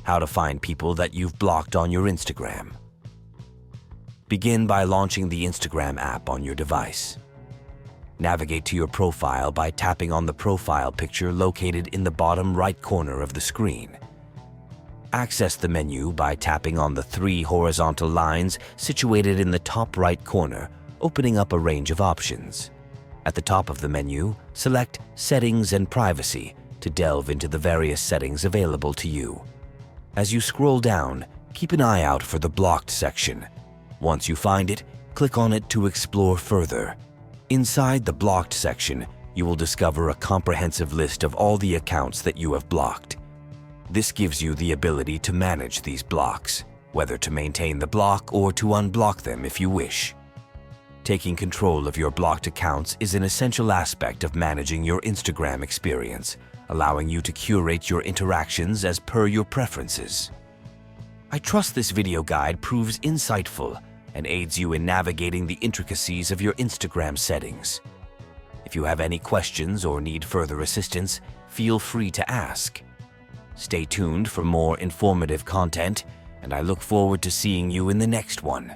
How to find people that you've blocked on your Instagram. Begin by launching the Instagram app on your device. Navigate to your profile by tapping on the profile picture located in the bottom right corner of the screen. Access the menu by tapping on the 3 horizontal lines situated in the top right corner, opening up a range of options. At the top of the menu, select Settings and Privacy to delve into the various settings available to you. As you scroll down, keep an eye out for the Blocked section. Once you find it, click on it to explore further. Inside the Blocked section, you will discover a comprehensive list of all the accounts that you have blocked. This gives you the ability to manage these blocks, whether to maintain the block or to unblock them if you wish. Taking control of your blocked accounts is an essential aspect of managing your Instagram experience, allowing you to curate your interactions as per your preferences. I trust this video guide proves insightful and aids you in navigating the intricacies of your Instagram settings. If you have any questions or need further assistance, feel free to ask. Stay tuned for more informative content, and I look forward to seeing you in the next one.